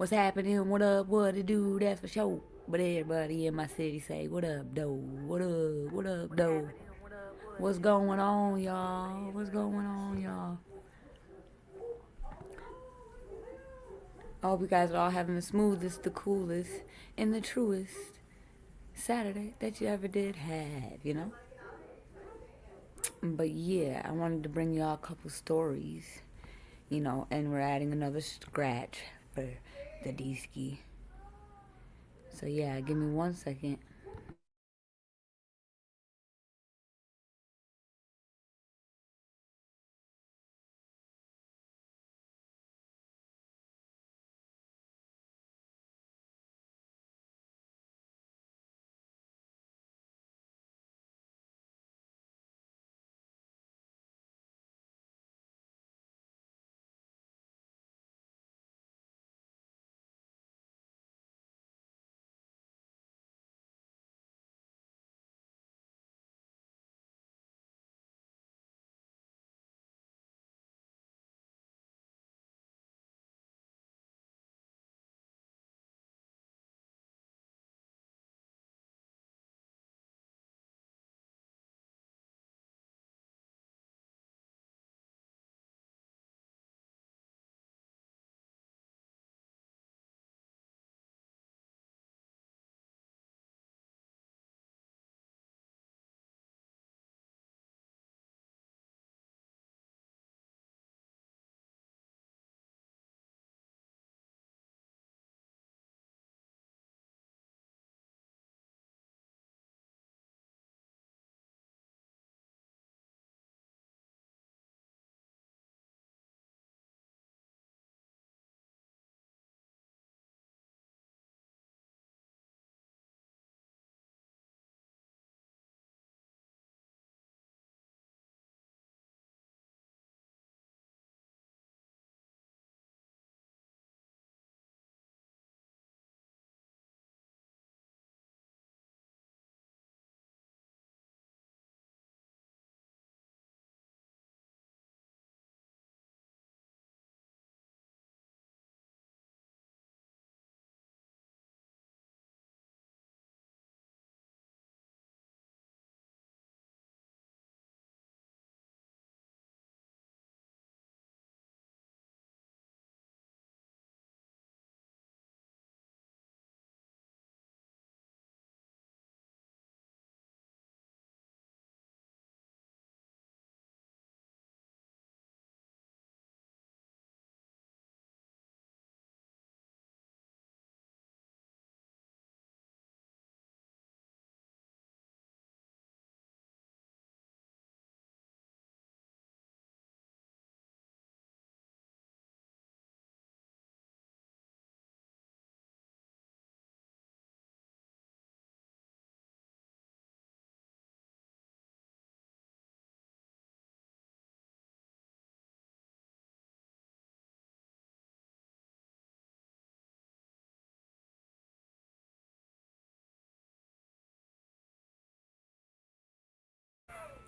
What's happening? What up? What to do? That's for sure. But everybody in my city say, what up, though? What up? What up, though? What's going on, y'all? What's going on, y'all? I hope you guys are all having the smoothest, the coolest, and the truest Saturday that you ever did have, you know? But yeah, I wanted to bring y'all a couple stories, you know, and we're adding another scratch for the D-ski. So yeah, give me 1 second.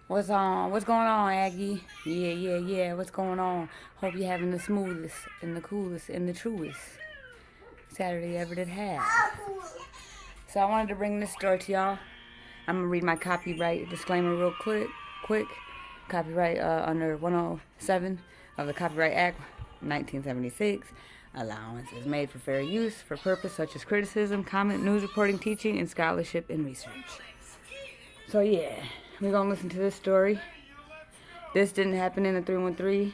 What's on? What's going on, Aggie? Yeah. What's going on? Hope you're having the smoothest and the coolest and the truest Saturday ever did have. So I wanted to bring this story to y'all. I'm gonna read my copyright disclaimer real quick. Copyright under 107 of the Copyright Act, 1976. Allowance is made for fair use for purpose such as criticism, comment, news reporting, teaching, and scholarship and research. So yeah, we're gonna listen to this story. This didn't happen in the 313,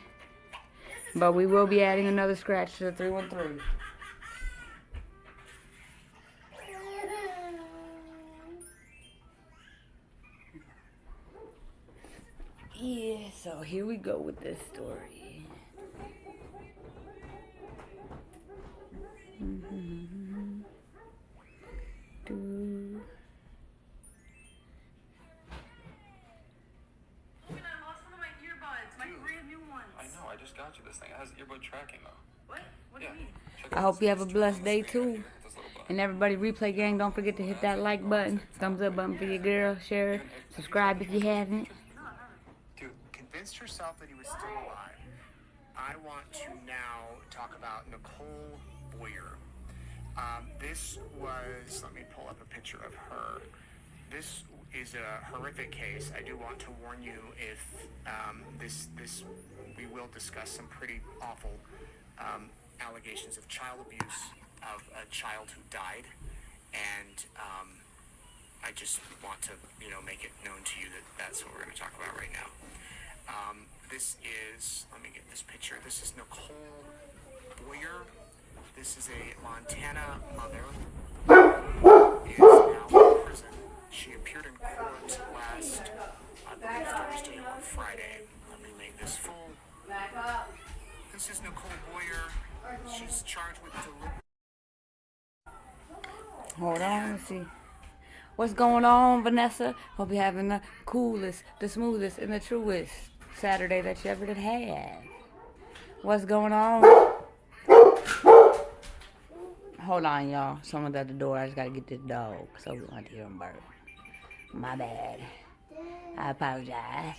but we will be adding another scratch to the 313. Yeah, so here we go with this story. I just got you this thing. It has earbud tracking though. What? What do you mean? I hope you have a blessed day too. And everybody, replay gang, don't forget to hit that like button, thumbs up button for your girl, share, subscribe if you haven't. Dude, convinced herself that he was still alive. I want to now talk about Nicole Boyer. This was, let me pull up a picture of her. This is a horrific case. I do want to warn you if we will discuss some pretty awful allegations of child abuse of a child who died, and I just want to, make it known to you that that's what we're going to talk about right now. This is, let me get this picture. This is Nicole Boyer. This is a Montana mother who is now in prison. She appeared in court last, I believe, Thursday or Friday. Let me make this full. This is Nicole Boyer. She's charged with deliberate. Hold on, let's see. What's going on, Vanessa? Hope you're having the coolest, the smoothest, and the truest Saturday that you ever did have. What's going on? Hold on, y'all. Someone's at the door. I just gotta get this dog, so we want to hear him bark. My bad. I apologize.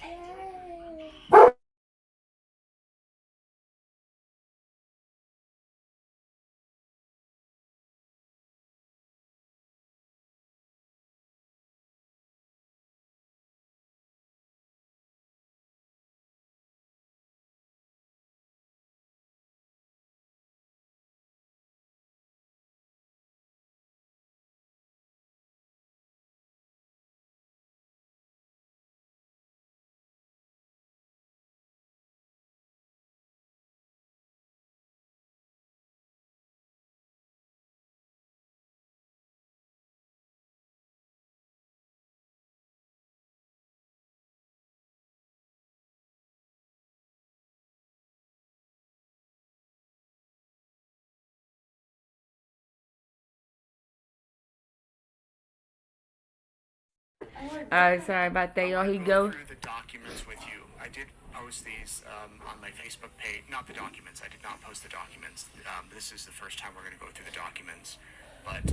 Alright, sorry about that, y'all. Here you go. Through the documents with you. I did post these on my Facebook page. Not the documents. I did not post the documents. This is the first time we're going to go through the documents. But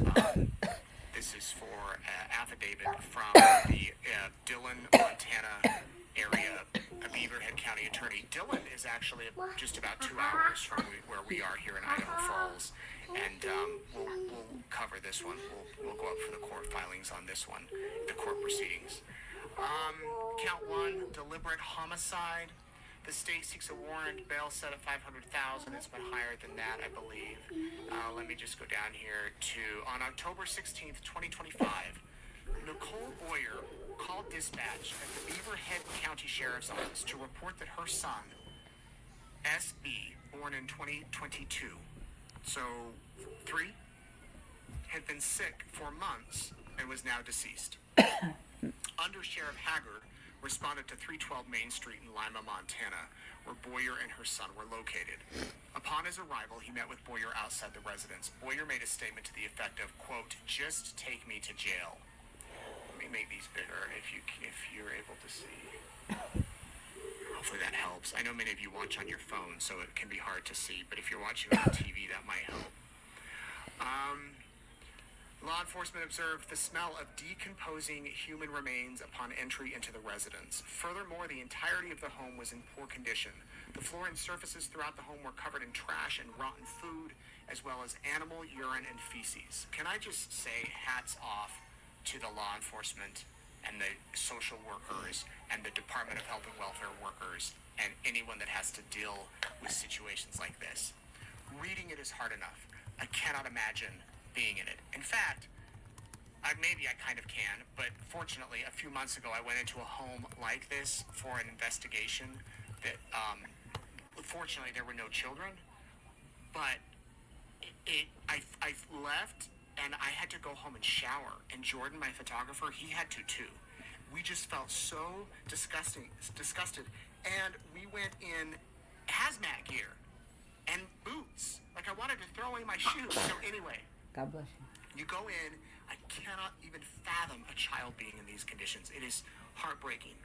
this is for affidavit from the Dillon, Montana area, a Beaverhead County attorney. Dillon is actually just about 2 hours from where we are here in Idaho Falls. And we'll cover this one. We'll go up for the court filings on this one, the court proceedings. Count 1, deliberate homicide. The state seeks a warrant, bail set at $500,000. It's been higher than that, I believe. Let me just go down here to, on October 16th, 2025, Nicole Boyer called dispatch at the Beaverhead County Sheriff's Office to report that her son, S.B., born in 2022, so 3, had been sick for months and was now deceased. Under Sheriff Haggard responded to 312 Main Street in Lima, Montana, where Boyer and her son were located. Upon his arrival, he met with Boyer outside the residence. Boyer made a statement to the effect of, quote, "Just take me to jail." Let me make these bigger if you're able to see. Hopefully that helps. I know many of you watch on your phone, so it can be hard to see, but if you're watching on TV, that might help. Law enforcement observed the smell of decomposing human remains upon entry into the residence. Furthermore, the entirety of the home was in poor condition. The floor and surfaces throughout the home were covered in trash and rotten food, as well as animal urine and feces. Can I just say hats off to the law enforcement and the social workers and the Department of Health and Welfare workers and anyone that has to deal with situations like this. Reading it is hard enough. I cannot imagine being in it. In fact, maybe I kind of can, but fortunately, a few months ago, I went into a home like this for an investigation that, fortunately, there were no children, but I left, and I had to go home and shower, and Jordan, my photographer, he had to too. We just felt so disgusted, and we went in hazmat gear and boots. Like, I wanted to throw away my shoes. So anyway, God bless you. you go in, I cannot even fathom a child being in these conditions. It is heartbreaking.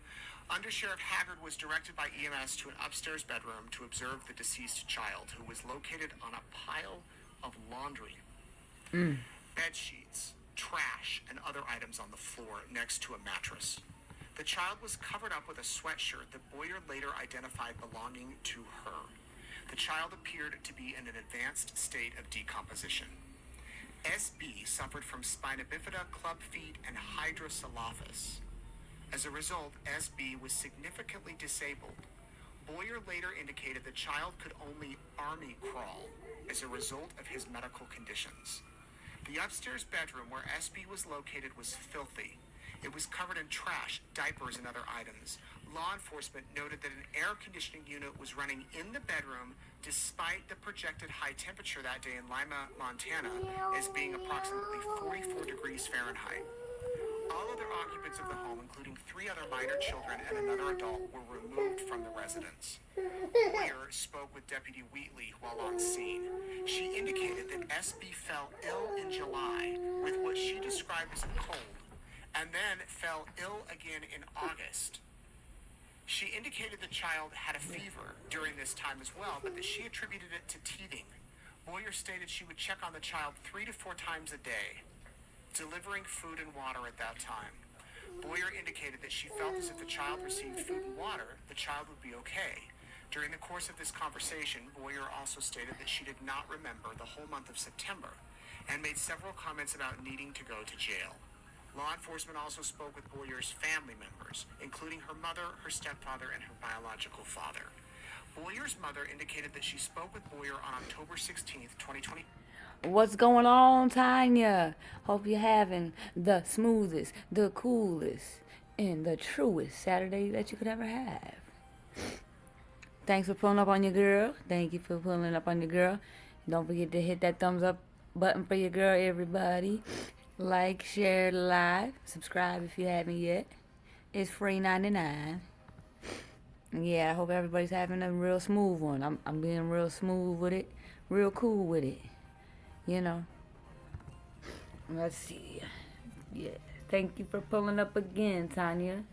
Under Sheriff Haggard was directed by EMS to an upstairs bedroom to observe the deceased child, who was located on a pile of laundry, bed sheets, trash, and other items on the floor next to a mattress. The child was covered up with a sweatshirt that Boyer later identified belonging to her. The child appeared to be in an advanced state of decomposition. SB suffered from spina bifida, club feet, and hydrocephalus. As a result, SB was significantly disabled. Boyer later indicated the child could only army crawl as a result of his medical conditions. The upstairs bedroom where SB was located was filthy. It was covered in trash, diapers, and other items. Law enforcement noted that an air conditioning unit was running in the bedroom despite the projected high temperature that day in Lima, Montana, as being approximately 44 degrees Fahrenheit. All other occupants of the home, including 3 other minor children and another adult, were removed from the residence. Boyer spoke with Deputy Wheatley while on scene. She indicated that SB fell ill in July with what she described as a cold, and then fell ill again in August. She indicated the child had a fever during this time as well, but that she attributed it to teething. Boyer stated she would check on the child 3 to 4 times a day, delivering food and water at that time. Boyer indicated that she felt as if the child received food and water, the child would be okay. During the course of this conversation, Boyer also stated that she did not remember the whole month of September and made several comments about needing to go to jail. Law enforcement also spoke with Boyer's family members, including her mother, her stepfather, and her biological father. Boyer's mother indicated that she spoke with Boyer on October 16th, 2020. What's going on, Tanya? Hope you're having the smoothest, the coolest, and the truest Saturday that you could ever have. Thanks for pulling up on your girl. Thank you for pulling up on your girl. Don't forget to hit that thumbs up button for your girl, everybody. Like, share, live, subscribe if you haven't yet. It's free 99. Yeah, I hope everybody's having a real smooth one. I'm being real smooth with it, real cool with it. You know. Let's see. Yeah. Thank you for pulling up again, Tanya.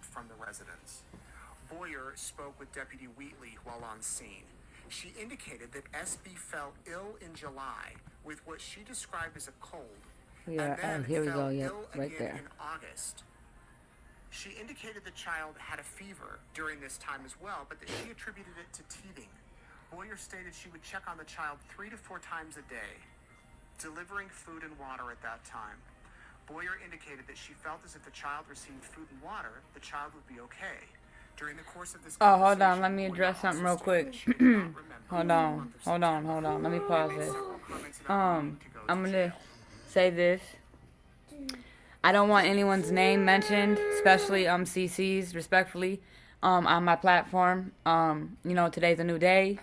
From the residence. Boyer spoke with Deputy Wheatley while on scene. She indicated that SB fell ill in July with what she described as a cold, Yeah, and then here we fell go. Yeah, ill right again there. in August. She indicated the child had a fever during this time as well, but that she attributed it to teething. Boyer stated she would check on the child 3 to 4 times a day, delivering food and water at that time. Boyer indicated that she felt as if the child received food and water, the child would be okay. During the course of this Oh, hold on. conversation, Let me Boyer address something real also quick. stated that she did not remember Hold the on. month of Hold on. September. Hold on. Let me And pause made this. several comments about needing to go I'm to gonna jail. say this. I don't want anyone's name mentioned, especially CC's, respectfully, on my platform. You know, today's a new day.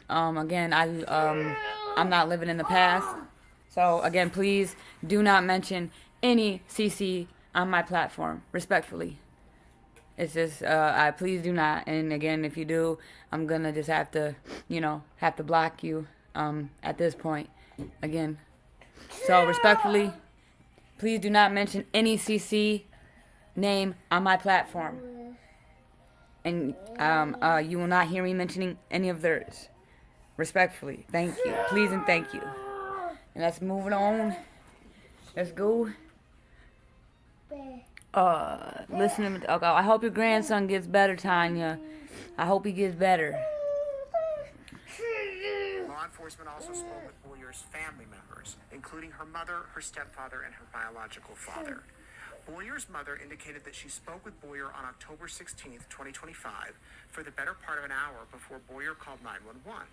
Again, I'm not living in the past. So again, please do not mention any CC on my platform, respectfully. It's just, I please do not. And again, if you do, I'm gonna just have to, have to block you, at this point, again. So respectfully, please do not mention any CC name on my platform. And, you will not hear me mentioning any of theirs. Respectfully. Thank you. Please and thank you. And let's move it on. Let's go. Listening to, okay, I hope your grandson gets better, Tanya. I hope he gets better. Law enforcement also spoke with Boyer's family members, including her mother, her stepfather, and her biological father. Boyer's mother indicated that she spoke with Boyer on October 16th, 2025, for the better part of an hour before Boyer called 911.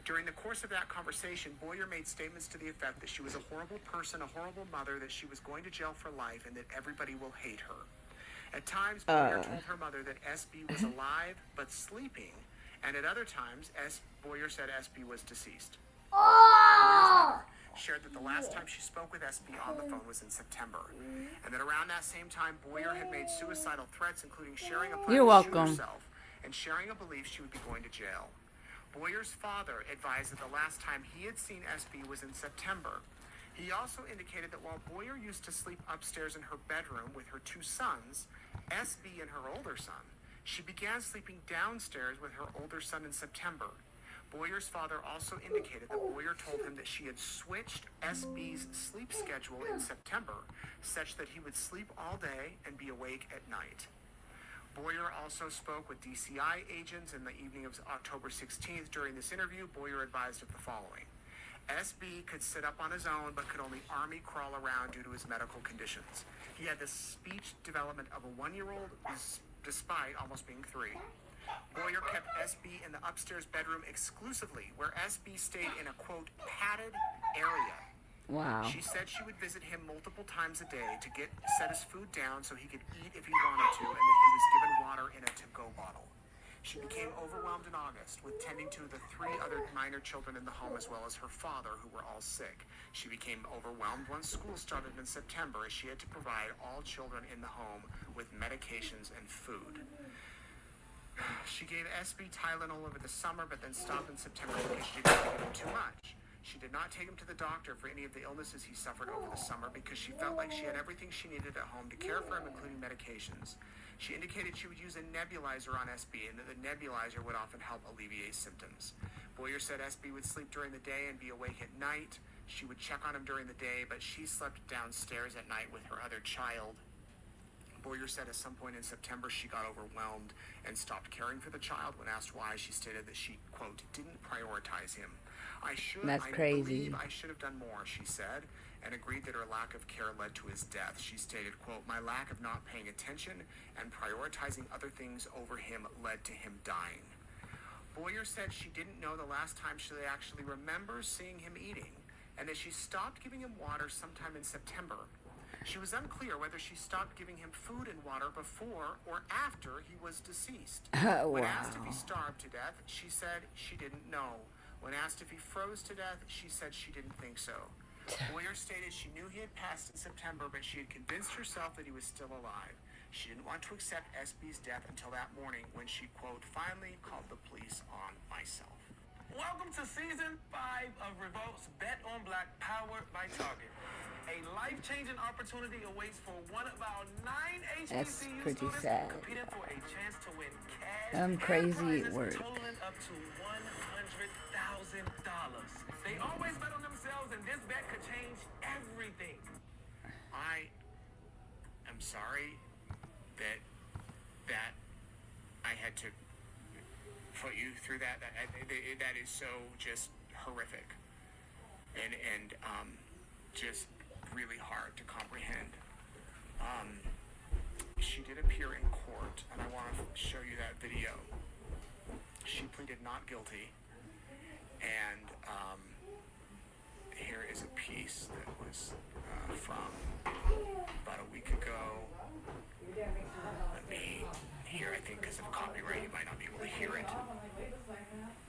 During the course of that conversation, Boyer made statements to the effect that she was a horrible person, a horrible mother, that she was going to jail for life, and that everybody will hate her. At times, Boyer told her mother that SB was alive but sleeping, and at other times, Boyer said SB was deceased. Boyer's mother shared that the last time she spoke with SB on the phone was in September, and that around that same time, Boyer had made suicidal threats, including sharing a plan You're to shoot welcome. herself and sharing a belief she would be going to jail. Boyer's father advised that the last time he had seen SB was in September. He also indicated that while Boyer used to sleep upstairs in her bedroom with her 2 sons, SB and her older son, she began sleeping downstairs with her older son in September. Boyer's father also indicated that Boyer told him that she had switched SB's sleep schedule in September such that he would sleep all day and be awake at night. Boyer also spoke with DCI agents in the evening of October 16th. During this interview, Boyer advised of the following. SB could sit up on his own but could only army crawl around due to his medical conditions. He had the speech development of a 1-year-old despite almost being 3. Boyer kept SB in the upstairs bedroom exclusively, where SB stayed in a, quote, padded area. Wow. She said she would visit him multiple times a day to set his food down so he could eat if he wanted to, and that he was given water in a to-go bottle. She became overwhelmed in August with tending to the 3 other minor children in the home as well as her father, who were all sick. She became overwhelmed once school started in September, as she had to provide all children in the home with medications and food. She gave SB Tylenol over the summer, but then stopped in September because she didn't give him too much. She did not take him to the doctor for any of the illnesses he suffered over the summer because she felt like she had everything she needed at home to care for him, including medications. She indicated she would use a nebulizer on SB and that the nebulizer would often help alleviate symptoms. Boyer said SB would sleep during the day and be awake at night. She would check on him during the day, but she slept downstairs at night with her other child. Boyer said at some point in September she got overwhelmed and stopped caring for the child. When asked why, she stated that she, quote, didn't prioritize him. That's I crazy. believe I should have done more, she said, and agreed that her lack of care led to his death. She stated, quote, my lack of not paying attention and prioritizing other things over him led to him dying. Boyer said she didn't know the last time she actually remembers seeing him eating, and that she stopped giving him water sometime in September. She was unclear whether she stopped giving him food and water before or after he was deceased. When asked if he starved to death, she said she didn't know. When asked if he froze to death, she said she didn't think so. Boyer stated she knew he had passed in September, but she had convinced herself that he was still alive. She didn't want to accept SB's death until that morning when she, quote, finally called the police on myself. Welcome to Season 5 of Revolt's Bet on Black, powered by Target. A life-changing opportunity awaits for one of our 9 That's HBCU pretty students sad. competing for a chance to win cash Crazy and prizes work. totaling up to $100,000. They always bet on themselves, and this bet could change everything. I am sorry that I had to put you through that. That is so just horrific and just really hard to comprehend. She did appear in court, and I want to show you that video. She pleaded not guilty, and here is a piece that was from about a week ago. Let me hear, I think because of copyright you might not be able to hear it.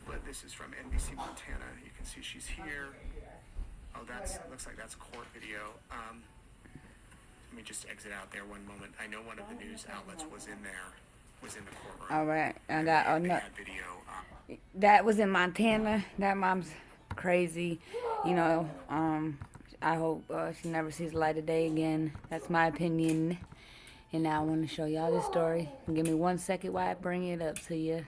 But this is from NBC Montana. You can see she's here. Oh, looks like that's court video. Let me just exit out there one moment. I know one of the news outlets was in the courtroom. All right, I got They another. had video. That was in Montana. That mom's crazy. You know, I hope she never sees the light of day again. That's my opinion. And now I want to show y'all this story. Give me 1 second while I bring it up to you.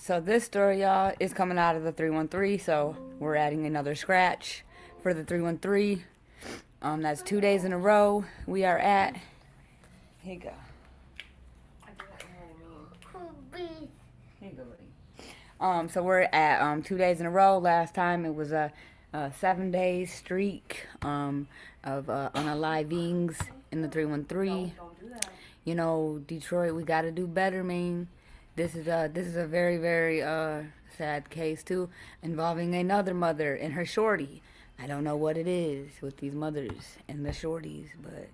So this story, y'all, is coming out of the 313. So we're adding another scratch for the 313. That's 2 days in a row. We are at. Here you go. Here you go, buddy. So we're at 2 days in a row. Last time it was a 7-day streak of unalivings in the 313. You know, Detroit, we gotta do better, man. This is a very, very sad case too, involving another mother and her shorty. I don't know what it is with these mothers and the shorties, but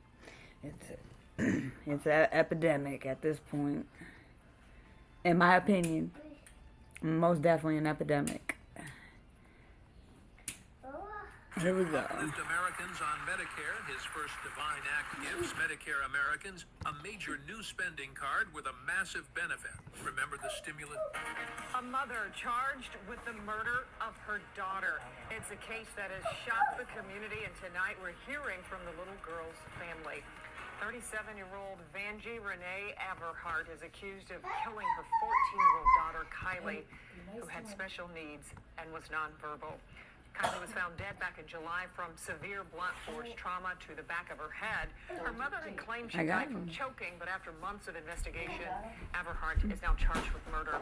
it's an epidemic at this point. In my opinion, most definitely an epidemic. Here we go. Uplift Americans on Medicare. His first Divine Act gives Medicare Americans a major new spending card with a massive benefit. Remember the stimulus? A mother charged with the murder of her daughter. It's a case that has shocked the community, and tonight we're hearing from the little girl's family. 37-year-old Vanjie Renee Averhart is accused of killing her 14-year-old daughter, Kylie, who had special needs and was nonverbal. Kylie was found dead back in July from severe blunt force trauma to the back of her head. Her mother had claimed she died from choking, but after months of investigation, Averhart is now charged with murder.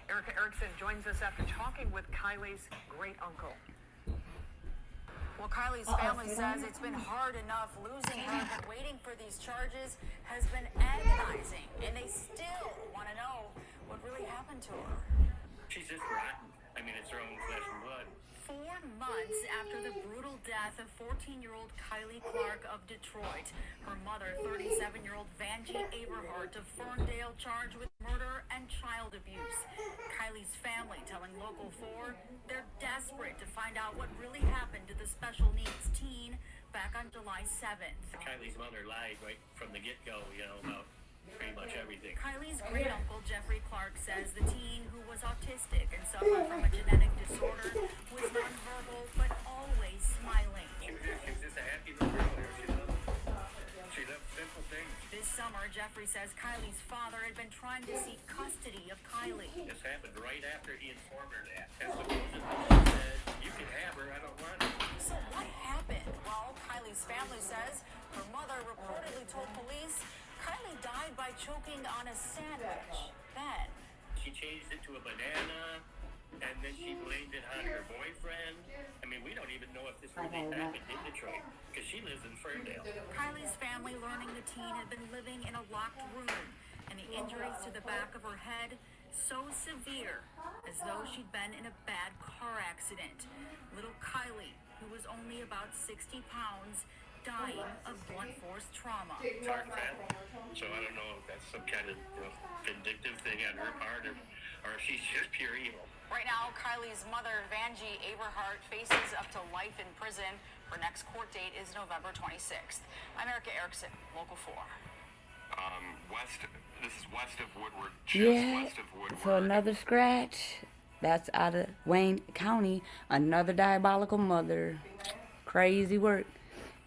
Erica Erickson joins us after talking with Kylie's great uncle. Well, Kylie's family says it's been hard enough losing her, but waiting for these charges has been agonizing, and they still want to know what really happened to her. She's just rotten. I mean, it's her own flesh and blood. 4 months after the brutal death of 14-year-old Kylie Clark of Detroit, her mother, 37-year-old Vanjie Averhart of Ferndale, charged with murder and child abuse. Kylie's family telling Local 4 they're desperate to find out what really happened to the special needs teen back on July 7th. Kylie's mother lied right from the get-go, about pretty much everything. Kylie's great-uncle, Jeffrey Clark, says the teen, who was autistic and suffered from a genetic disorder, was nonverbal but always smiling. She was just a happy little girl there. She loved simple things. This summer, Jeffrey says Kylie's father had been trying to seek custody of Kylie. This happened right after he informed her that. And supposedly she said, "You can have her, I don't want her." So what happened? Well, Kylie's family says her mother reportedly told police Kylie died by choking on a sandwich. Then She changed it to a banana, and then she blamed it on her boyfriend. I mean, we don't even know if this really happened in Detroit, because she lives in Ferndale. Kylie's family learning the teen had been living in a locked room, and the injuries to the back of her head so severe, as though she'd been in a bad car accident. Little Kylie, who was only about 60 pounds, dying of blunt force trauma. It's hard to fathom. So I don't know if that's some kind of vindictive thing on her part, or if she's just pure evil. Right now, Kylie's mother, Vanjie Averhart, faces up to life in prison. Her next court date is November 26th. I'm Erica Erickson, Local 4. This is west of Woodward, Yeah, west of Woodward. so another scratch. That's out of Wayne County. Another diabolical mother. Crazy work.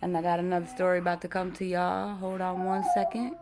And I got another story about to come to y'all. Hold on 1 second.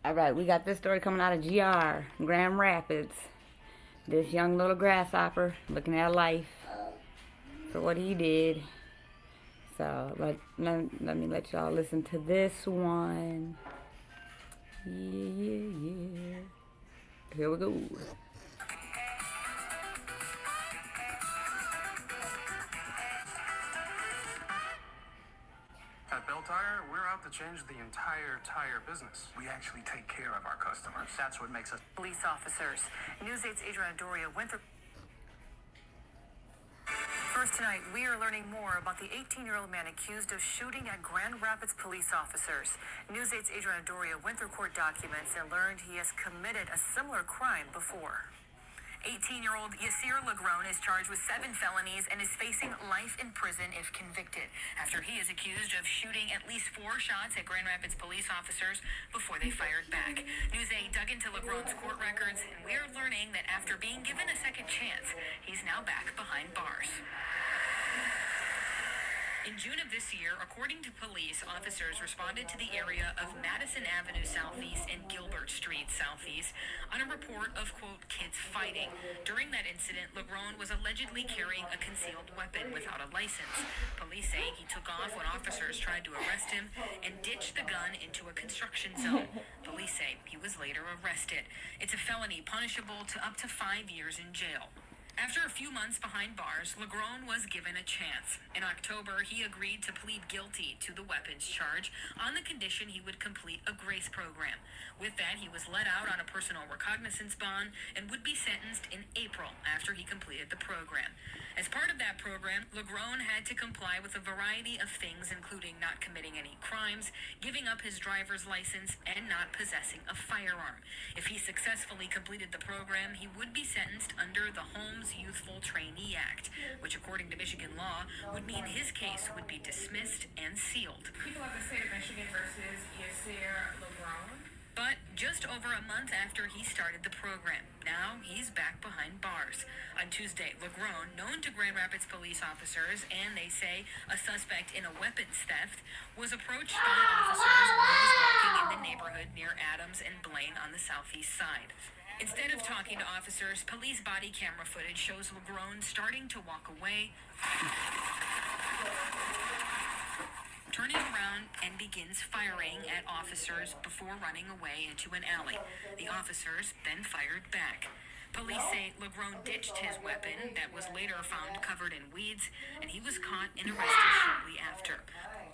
All right, we got this story coming out of GR, Grand Rapids. This young little grasshopper looking at life for what he did. So let me let y'all listen to this one. Yeah. Here we go. At Bell Tire, we're out to change the entire tire business. We actually take care of our customers. That's what makes us. Police officers. News 8's Adriana Doria went through. First tonight, we are learning more about the 18-year-old man accused of shooting at Grand Rapids police officers. News 8's Adriana Doria went through court documents and learned he has committed a similar crime before. 18-year-old Yasir Lagrone is charged with 7 felonies and is facing life in prison if convicted, after he is accused of shooting at least 4 shots at Grand Rapids police officers before they fired back. News 8 dug into Lagrone's court records, and we are learning that after being given a second chance, he's now back behind bars. In June of this year, according to police, officers responded to the area of Madison Avenue Southeast and Gilbert Street Southeast on a report of, quote, kids fighting. During that incident, Lagrone was allegedly carrying a concealed weapon without a license. Police say he took off when officers tried to arrest him and ditched the gun into a construction zone. Police say he was later arrested. It's a felony punishable to up to 5 years in jail. After a few months behind bars, Lagrone was given a chance. In October, he agreed to plead guilty to the weapons charge on the condition he would complete a grace program. With that, he was let out on a personal recognizance bond and would be sentenced in April after he completed the program. As part of that program, Lagrone had to comply with a variety of things, including not committing any crimes, giving up his driver's license, and not possessing a firearm. If he successfully completed the program, he would be sentenced under the Holmes Youthful Trainee Act, which, according to Michigan law, would mean his case would be dismissed and sealed. People have the state of Michigan versus Yasir Lagrone. But just over a month after he started the program, now he's back behind bars. On Tuesday, Lagrone, known to Grand Rapids police officers, and they say a suspect in a weapons theft, was approached by officers when he was walking in the neighborhood near Adams and Blaine on the southeast side. Instead of talking to officers, police body camera footage shows Lagrone starting to walk away, turning around, and begins firing at officers before running away into an alley. The officers then fired back. Police say Lagrone ditched his weapon that was later found covered in weeds, and he was caught and arrested shortly after.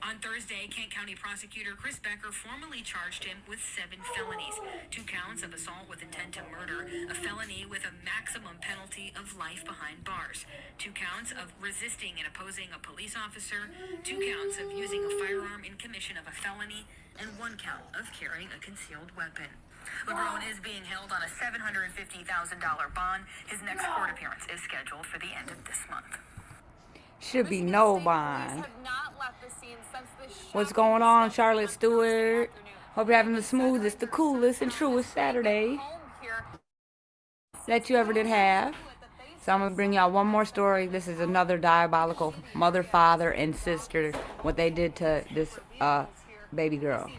On Thursday, Kent County prosecutor Chris Becker formally charged him with 7 felonies: 2 counts of assault with intent to murder, a felony with a maximum penalty of life behind bars, 2 counts of resisting and opposing a police officer, 2 counts of using a firearm in commission of a felony, and 1 count of carrying a concealed weapon. Lagrone is being held on a $750,000 bond. His next court appearance is scheduled for the end of this month. Should be no bond. What's going on, Charlotte Stewart? Hope you're having the smoothest, the coolest, and truest Saturday that you ever did have. So I'm going to bring y'all one more story. This is another diabolical mother, father, and sister, what they did to this baby girl.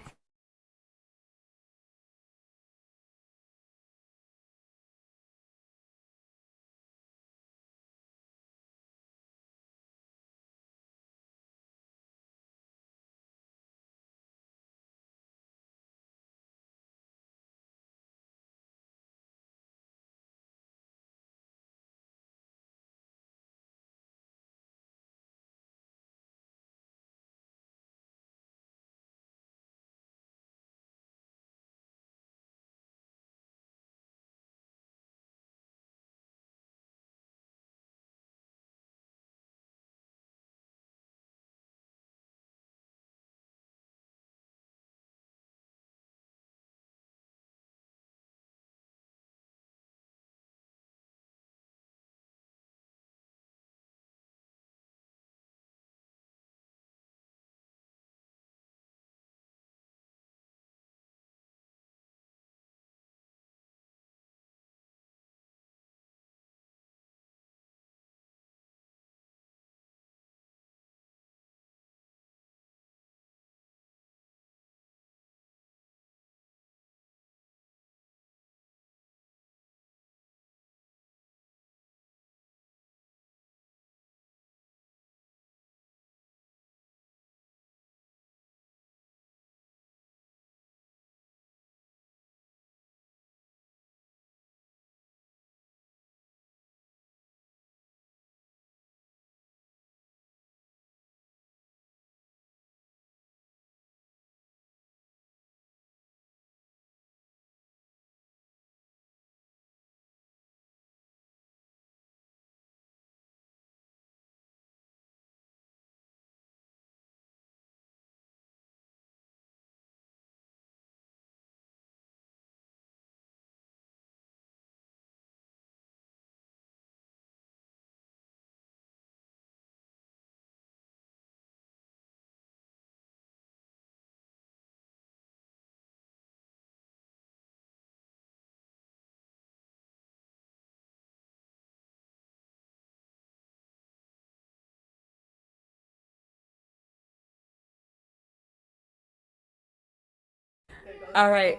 All right.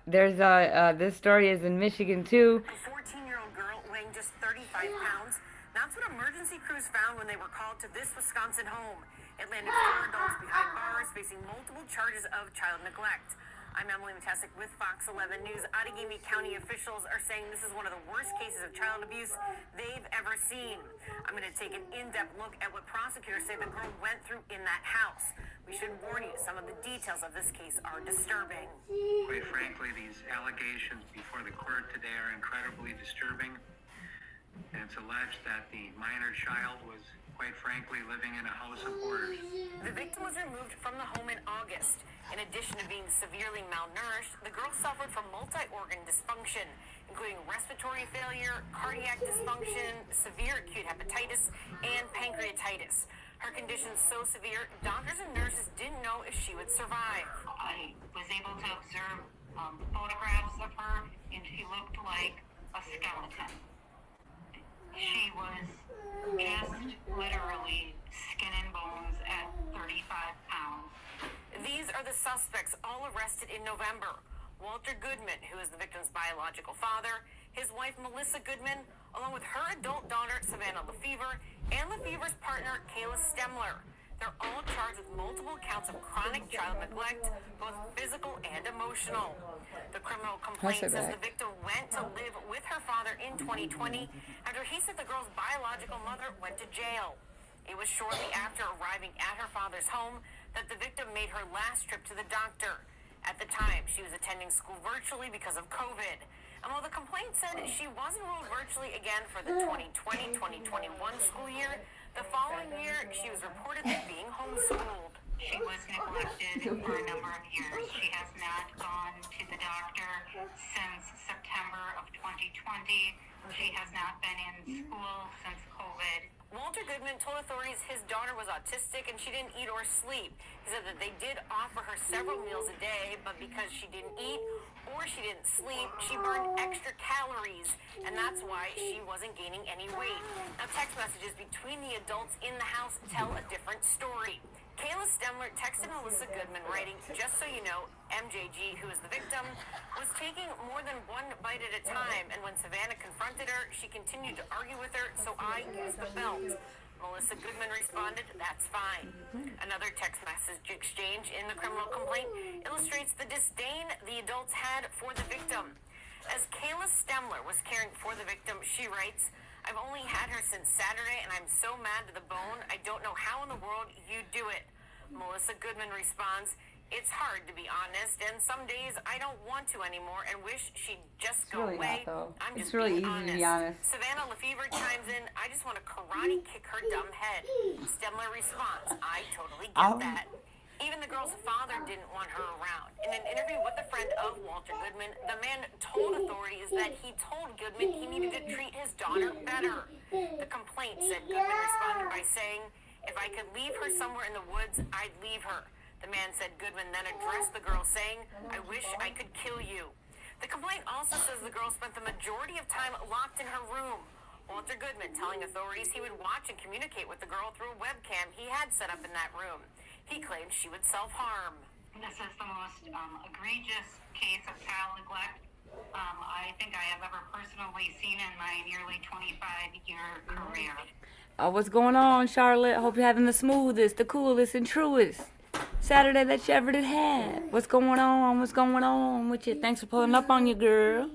There's this story is in Michigan too. A 14-year-old girl weighing just 35 pounds. That's what emergency crews found when they were called to this Wisconsin home. It landed 4 adults behind bars facing multiple charges of child neglect. I'm Emily Matesic with Fox 11 News. Outagamie County officials are saying this is one of the worst cases of child abuse they've ever seen. I'm going to take an in-depth look at what prosecutors say the girl went through in that house. We should warn you, some of the details of this case are disturbing. Quite frankly, these allegations before the court today are incredibly disturbing. And it's alleged that the minor child was, quite frankly, living in a house of horrors. The victim was removed from the home in August. In addition to being severely malnourished, the girl suffered from multi-organ dysfunction, including respiratory failure, cardiac dysfunction, severe acute hepatitis, and pancreatitis. Her condition is so severe, doctors and nurses didn't know if she would survive. I was able to observe photographs of her, and she looked like a skeleton. She was just literally skin and bones at 35 pounds. These are the suspects, all arrested in November. Walter Goodman, who is the victim's biological father, his wife Melissa Goodman, along with her adult daughter Savannah Lefevre, and Lefevre's partner Kayla Stemler. They're all charged with multiple counts of chronic child neglect, both physical and emotional. The criminal complaint says the victim went to live with her father in 2020 after he said the girl's biological mother went to jail. It was shortly after arriving at her father's home that the victim made her last trip to the doctor. At the time, she was attending school virtually because of COVID. And while the complaint said she was enrolled virtually again for the 2020-2021 school year, the following year she was reportedly being homeschooled. She was neglected for a number of years. She has not gone to the doctor since September of 2020. She has not been in school since COVID. Walter Goodman told authorities his daughter was autistic and she didn't eat or sleep. He said that they did offer her several meals a day, but because she didn't eat or she didn't sleep, she burned extra calories, and that's why she wasn't gaining any weight. Now, text messages between the adults in the house tell a different story. Kayla Stemler texted Melissa Goodman writing, "Just so you know, MJG, who is the victim, was taking more than one bite at a time, and when Savannah confronted her, she continued to argue with her, so I used the belt." Melissa Goodman responded, "That's fine." Another text message exchange in the criminal complaint illustrates the disdain the adults had for the victim. As Kayla Stemler was caring for the victim, she writes, "I've only had her since Saturday, and I'm so mad to the bone. I don't know how in the world you do it." Melissa Goodman responds, "It's hard, to be honest, and some days I don't want to anymore and wish she'd just go really away. not, though. I'm It's just really being easy honest." to be honest. Savannah Lefevre chimes in, "I just want to karate kick her dumb head." Stemler responds, "I totally get that." Even the girl's father didn't want her around. In an interview with a friend of Walter Goodman, the man told authorities that he told Goodman he needed to treat his daughter better. The complaint said Goodman responded by saying, "If I could leave her somewhere in the woods, I'd leave her." The man said Goodman then addressed the girl saying, "I wish I could kill you." The complaint also says the girl spent the majority of time locked in her room. Walter Goodman telling authorities he would watch and communicate with the girl through a webcam he had set up in that room. He claimed she would self-harm. This is the most egregious case of child neglect I think I have ever personally seen in my nearly 25-year career. What's going on, Charlotte? Hope you're having the smoothest, the coolest, and truest Saturday that you ever did have. What's going on? What's going on with you? Thanks for pulling up on you, girl.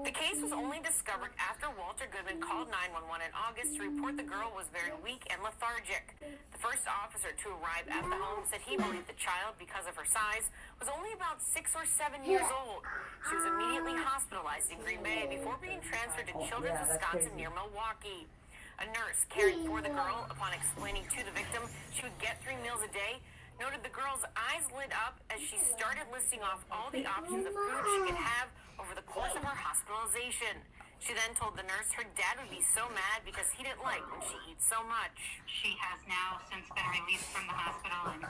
The case was only discovered after Walter Goodman called 911 in August to report the girl was very weak and lethargic. The first officer to arrive at the home said he believed the child, because of her size, was only about 6 or 7 years old. She was immediately hospitalized in Green Bay before being transferred to Children's Wisconsin near Milwaukee. A nurse caring for the girl, upon explaining to the victim she would get 3 meals a day, noted the girl's eyes lit up as she started listing off all the options of food she could have over the course of her hospitalization. She then told the nurse her dad would be so mad because he didn't like when she eats so much. She has now since been released from the hospital and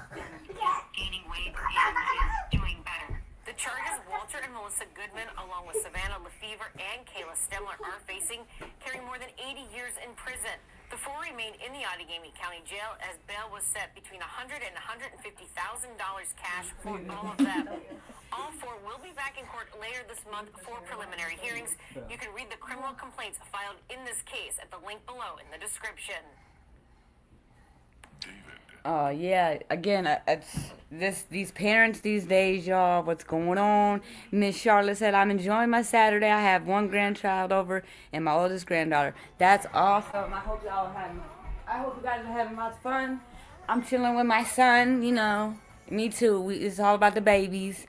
is gaining weight and is doing better. The charges Walter and Melissa Goodman, along with Savannah Lefevre and Kayla Stemler, are facing carry more than 80 years in prison. The 4 remain in the Outagamie County Jail as bail was set between $100,000 and $150,000 cash for all of them. All in court later this month for preliminary hearings. You can read the criminal complaints filed in this case at the link below in the description. Yeah, again, these parents these days, y'all, what's going on? Miss Charlotte said, I'm enjoying my Saturday. I have one grandchild over and my oldest granddaughter. That's awesome. I hope you guys are having lots of fun. I'm chilling with my son, you know. Me too. It's all about the babies.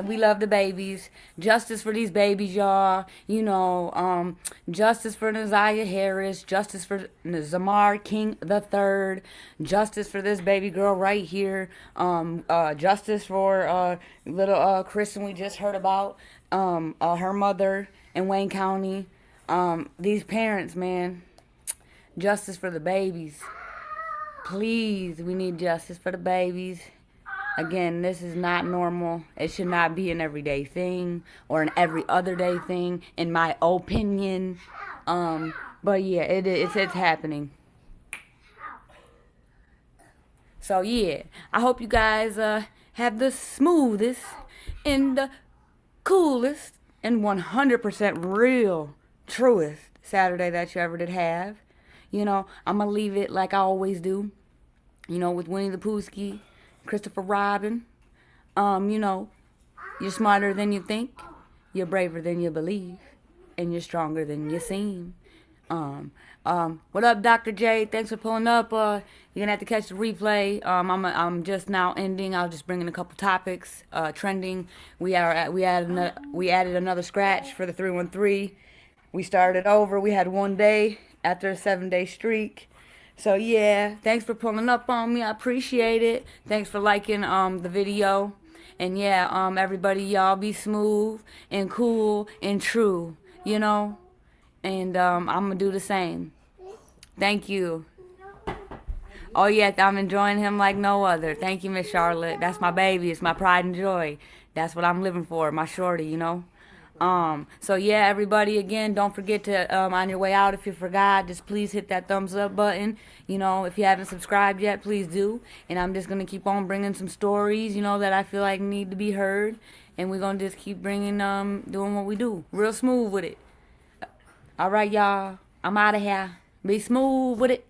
We love the babies. Justice for these babies, y'all. You know, justice for Naziah Harris. Justice for Zamar King III. Justice for this baby girl right here. Justice for little Kristen we just heard about. Her mother in Wayne County. These parents, man. Justice for the babies. Please, we need justice for the babies. Again, this is not normal. It should not be an everyday thing or an every other day thing, in my opinion. But yeah, it's happening. So yeah, I hope you guys have the smoothest and the coolest and 100% real, truest Saturday that you ever did have. You know, I'm gonna leave it like I always do. You know, with Winnie the Poohski, Christopher Robin. You know, you're smarter than you think, you're braver than you believe, and you're stronger than you seem. What up, Dr. J? Thanks for pulling up. You're gonna have to catch the replay. I'm just now ending. I'll just bring in a couple topics. Trending. We added another scratch for the 313. We started over. We had one day after a 7-day streak. So yeah, thanks for pulling up on me. I appreciate it. Thanks for liking the video. And yeah, everybody, y'all be smooth and cool and true, you know? And I'm gonna do the same. Thank you. Oh yeah, I'm enjoying him like no other. Thank you, Miss Charlotte. That's my baby. It's my pride and joy. That's what I'm living for, my shorty, you know? So yeah, everybody, again, don't forget to, on your way out, if you forgot, just please hit that thumbs up button. You know, if you haven't subscribed yet, please do. And I'm just going to keep on bringing some stories, you know, that I feel like need to be heard. And we're going to just keep bringing, doing what we do. Real smooth with it. All right, y'all. I'm out of here. Be smooth with it.